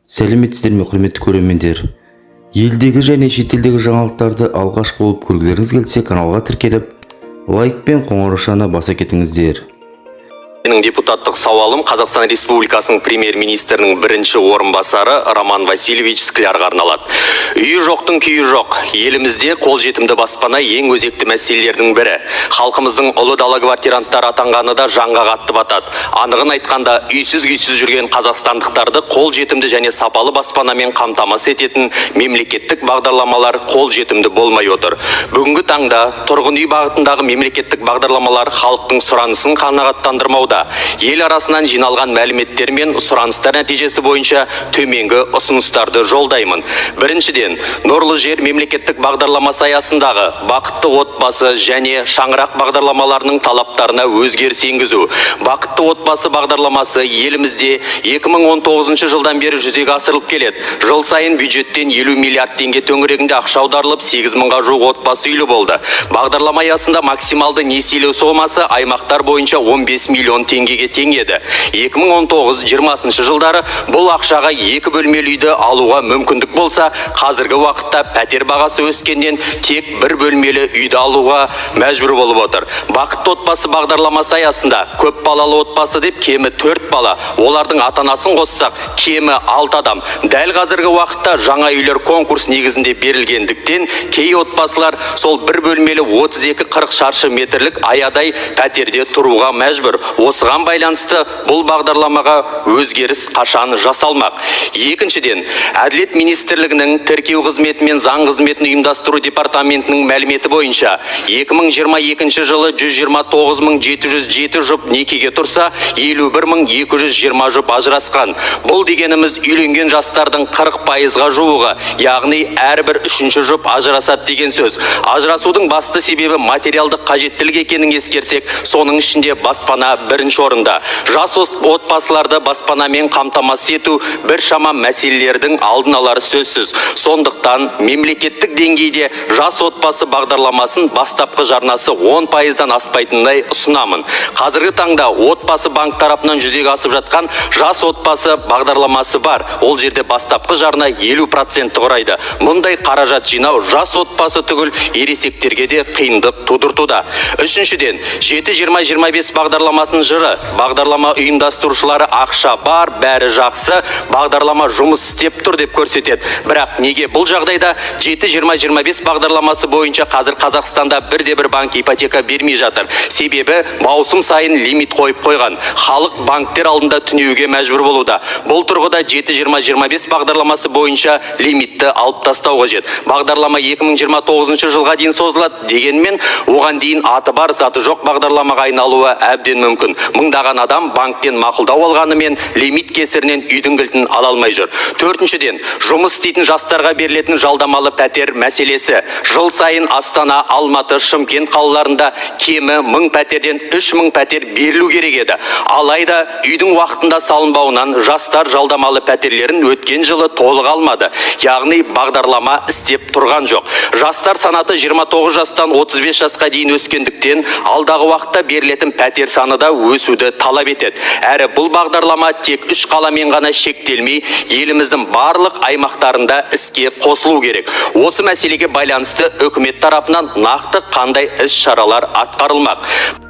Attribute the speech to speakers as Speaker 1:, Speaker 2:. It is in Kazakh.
Speaker 1: Сәлеметсіздер ме, құрметті көрермендер? Елдегі және шетелдегі жаңалықтарды алғашқы болып көргілеріңіз келсе, каналға тіркеліп, лайк пен қоңыраушаны баса кетіңіздер.
Speaker 2: Менің депутаттық сауалым Қазақстан Республикасының премьер-министрінің бірінші орынбасары Роман Васильевич Склярға арналады. Үйі жоқтың күйі жоқ. Елімізде қолжетімді баспана ең өзекті мәселелердің бірі. Халқымыздың ұлы дала квартиранттары атанғаны да жанға қатты батады. Анығын айтқанда, үйсіз-күйсіз жүрген қазақстандықтарды қолжетімді және сапалы баспанамен қамтамасыз ететін мемлекеттік бағдарламалар қолжетімді болмай отыр. Бүгінгі таңда тұрғын үй бағытындағы мемлекеттік бағдарламалар халықтың сұранысын қанағаттандырмауда. Ел арасынан жиналған мәліметтер мен сұраныстар нәтижесі бойынша төменгі ұсыныстарды жолдаймын. Біріншіден, Нұрлы жер мемлекеттік бағдарламасы аясындағы бақытты отбасы және шаңырақ бағдарламаларының талаптарына өзгеріс енгізу. Бақытты отбасы бағдарламасы елімізде 2019 жылдан бері жүзеге асырылып келеді. Жыл сайын бюджеттен 50 миллиард теңге төңірегінде ақша аударылып, 8 мыңға жуық отбасы үйлі болды. Бағдарлама аясында максималды несиелеу сомасы аймақтар бойынша 15 миллион теңгеге тең еді. 2019-20 жылдары бұл ақшаға 2 бөлмелі үйді алуға мүмкіндік болса, қазіргі уақытта пәтер бағасы өскеннен тек 1 бөлмелі үйді алуға мәжбүр болып отыр. Бақытты отбасы бағдарламасы аясында көп балалы отбасы деп кемі 4 бала, олардың ата-анасын қоссақ кемі 6 адам. Дәл қазіргі уақытта жаңа үйлер конкурс негізінде берілгендіктен кей отбасылар сол 1 бөлмелі 32-40 шаршы метрлік аядай пәтерде тұруға мәжбүр. Осыған байланысты бұл бағдарламаға өзгеріс қашан жасалмақ. Екіншіден, Әділет министрлігінің тіркеу қызметі мен заң қызметін ұйымдастыру департаментінің мәліметі бойынша 2022 жылы 129.707 жұп некеге тұрса, 51.220 жұп ажырасқан. Бұл дегеніміз үйленген жастардың 40%-ға жуығы, яғни әрбір 3-ші жұп ажырасады деген сөз. Ажырасудың басты себебі материалдық қажеттілік екенін ескерсек, соның ішінде баспана бірінші орында. Жас отбасыларды баспанамен қамтамасыз ету біршама мәселелердің алдын алары сөзсіз. Сондықтан мемлекеттік деңгейде жас отбасы бағдарламасын бастапқы жарнасы 10%-дан аспайтындай ұсынамын. Қазіргі таңда отбасы банк тарапынан жүзеге асып жатқан жас отбасы бағдарламасы бар. Ол жерде бастапқы жарна 50% құрайды. Мұндай қаражат жинау жас отбасы түгіл ересектерге де қиындық тудыртуда. Үшіншіден, 7-20-25 бағдарламасын жыры. Бағдарлама ұйымдастырушылары ақша бар, бәрі жақсы, бағдарлама жұмыс істеп тұр деп көрсетеді. Бірақ неге бұл жағдайда 7-20-25 бағдарламасы бойынша қазір Қазақстанда бірде-бір банк ипотека бермей жатыр? Себебі маусым сайын лимит қойып қойған. Халық банктер алдында түнеуге мәжбүр болуда. Бұл тұрғыда 7-20-25 бағдарламасы бойынша лимитті алып тастау қажет. Бағдарлама 2029 жылға дейін созылады дегенмен, оған дейін аты бар, заты жоқ бағдарламаға айналуы әбден мүмкін. Мыңдаған адам банктен мақұлдау алғанымен лимит кесірінен үйдің кілтін ала алмай жүр. Төртіншіден, жұмыс істейтін жастарға берілетін жалдамалы пәтер мәселесі. Жыл сайын Астана, Алматы, Шымкент қалаларында кемі 1000 пәтерден 3000 пәтер берілу керек еді. Алайда үйдің уақытында салынбауынан жастар жалдамалы пәтерлерін өткен жылы толық алмады. Яғни бағдарлама істеп тұрған жоқ. Жастар санаты 29 жастан 35 жасқа дейін өскендіктен алдағы уақытта берілетін пәтер саны да өсуді талап етеді. Әрі бұл бағдарлама тек 3 қаламен ғана шектелмей, еліміздің барлық аймақтарында іске қосылу керек. Осы мәселеге байланысты үкімет тарапынан нақты қандай іс-шаралар атқарылмақ?